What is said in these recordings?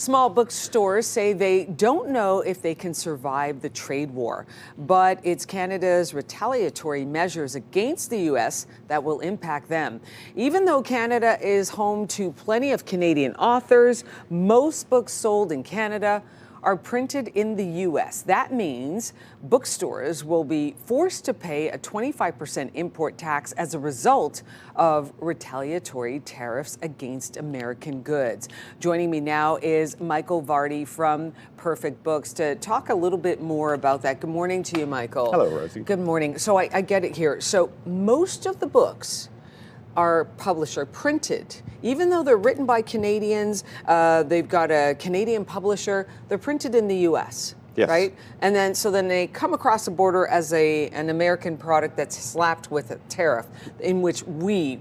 Small bookstores say they don't know if they can survive the trade war, but it's Canada's retaliatory measures against the U.S. that will impact them. Even though Canada is home to plenty of Canadian authors, most books sold in Canada are printed in the U.S. That means bookstores will be forced to pay a 25% import tax as a result of retaliatory tariffs against American goods. Joining me now is Michael Varty from Perfect Books to talk a little bit more about that. Good morning to you, Michael. Hello, Rosie. Good morning. So I get it here. So most of the books are published, are printed, even though they're written by Canadians, they've got a Canadian publisher, they're printed in the U.S., yes. Right? And then they come across the border as an American product that's slapped with a tariff in which we've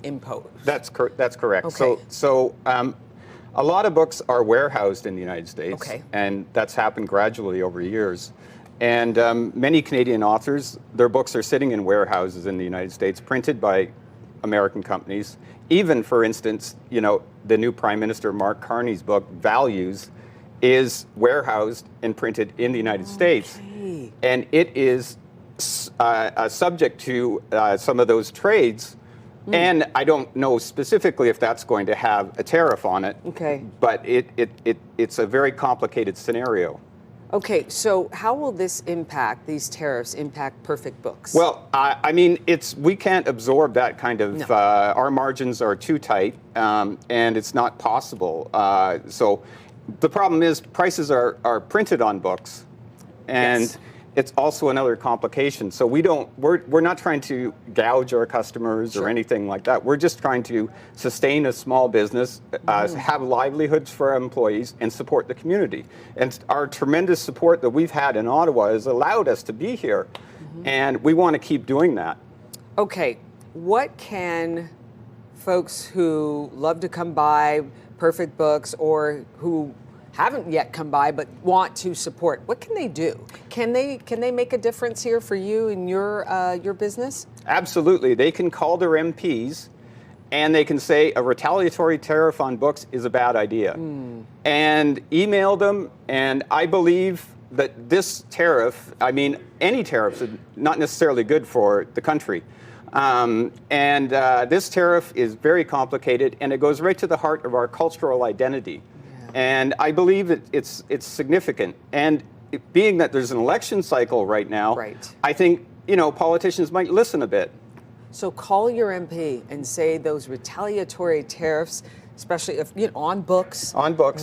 imposed. That's correct. Okay. So a lot of books are warehoused in the United States, Okay. and that's happened gradually over years. And many Canadian authors, their books are sitting in warehouses in the United States, printed by American companies. Even, for instance, the new Prime Minister Mark Carney's book, Values, is warehoused and printed in the United States. And it is subject to some of those trades. And I don't know specifically if that's going to have a tariff on it. Okay. But it's a very complicated scenario. Okay, so how will these tariffs impact Perfect Books? Well, I mean, we can't absorb that kind of, No. Our margins are too tight, and it's not possible. So the problem is prices are printed on books, and Yes. it's also another complication. So we're not trying to gouge our customers Sure. or anything like that. We're just trying to sustain a small business, have livelihoods for our employees, and support the community. And our tremendous support that we've had in Ottawa has allowed us to be here, and we want to keep doing that. Okay, what can folks who love to come by Perfect Books or who haven't yet come by but want to support, what can they do? Can they make a difference here for you and your business? Absolutely. They can call their MPs and they can say a retaliatory tariff on books is a bad idea. And email them, and I believe that this tariff, I mean, any tariffs are not necessarily good for the country. This tariff is very complicated, and it goes right to the heart of our cultural identity. And I believe it's significant. And being that there's an election cycle right now, Right. I think politicians might listen a bit. So call your MP and say those retaliatory tariffs, especially if on books,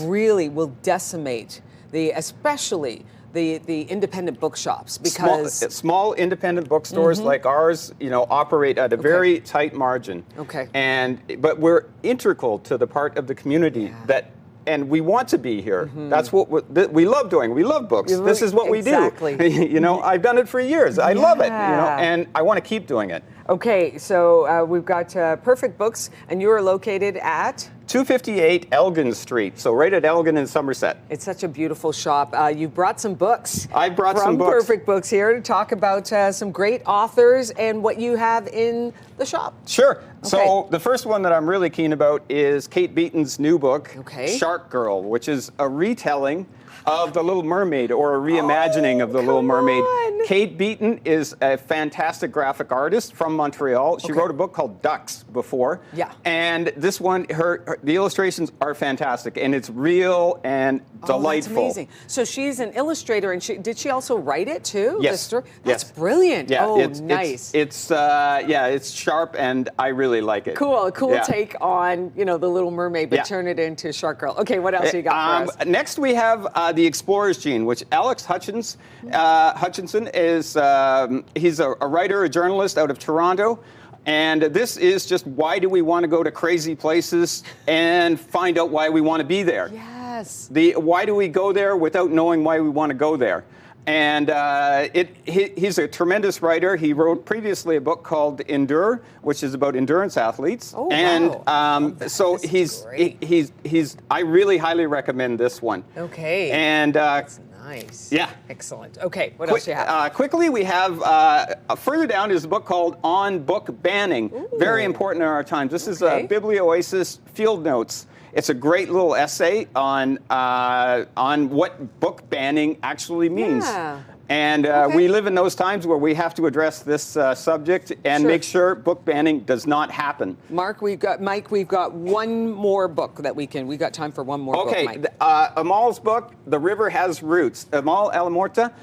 really will decimate especially the independent bookshops, because small independent bookstores like ours, operate at a very tight margin. Okay. But we're integral to the part of the community and we want to be here. That's what we love doing. We love books. This is what we do. I've done it for years. I love it. And I want to keep doing it. Okay, so we've got Perfect Books, and you are located at 258 Elgin Street, so right at Elgin in Somerset. It's such a beautiful shop. You brought some books. I brought some books from Perfect Books here to talk about some great authors and what you have in the shop. Sure. So the first one that I'm really keen about is Kate Beaton's new book, Shark Girl, which is a retelling of The Little Mermaid, or a reimagining of The Little Mermaid. Kate Beaton is a fantastic graphic artist from Montreal. She wrote a book called Ducks before. Yeah. And this one, the illustrations are fantastic, and it's real and delightful. That's amazing. So she's an illustrator, and did she also write it too? Yes. That's brilliant. Yeah, nice. It's sharp, and I really like it. Cool take on The Little Mermaid, but turn it into Shark Girl. Okay, what else you got for us? Next we have The Explorer's Gene, which Alex Hutchinson is. He's a writer, a journalist out of Toronto. And this is just, why do we want to go to crazy places and find out why we want to be there? Yes. Why do we go there without knowing why we want to go there? And he's a tremendous writer. He wrote previously a book called Endure, which is about endurance athletes. Oh, and wow. So he's I really highly recommend this one. Okay. And that's nice. Yeah. Excellent. Okay, what else do you have? Quickly, we have further down is a book called On Book Banning. Ooh. Very important in our times. This is Biblioasis Field Notes. It's a great little essay on what book banning actually means. Yeah. And we live in those times where we have to address this subject and make sure book banning does not happen. Mike, we've got one more book that we got time for one more book, Mike. Amal's book, The River Has Roots. Amal Alamorta,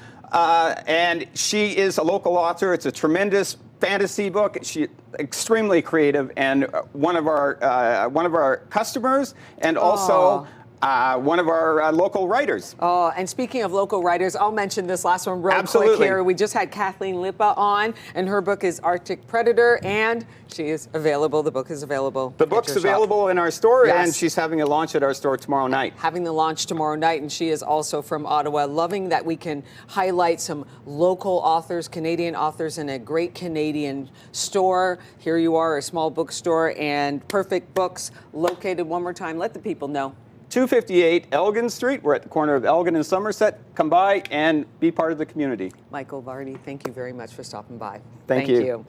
and she is a local author. It's a tremendous fantasy book. She's extremely creative and one of our customers, and also one of our local writers. Oh, and speaking of local writers, I'll mention this last one real Absolutely. quick here. We just had Kathleen Lipa on, and her book is Arctic Predator, and she is available. The book is available. The book's available in our store, Yes. and she's having a launch at our store tomorrow night. Having the launch tomorrow night, and she is also from Ottawa. Loving that we can highlight some local authors, Canadian authors, in a great Canadian store. Here you are, a small bookstore, and Perfect Books, located one more time. Let the people know. 258 Elgin Street. We're at the corner of Elgin and Somerset. Come by and be part of the community. Michael Varty, thank you very much for stopping by. Thank you.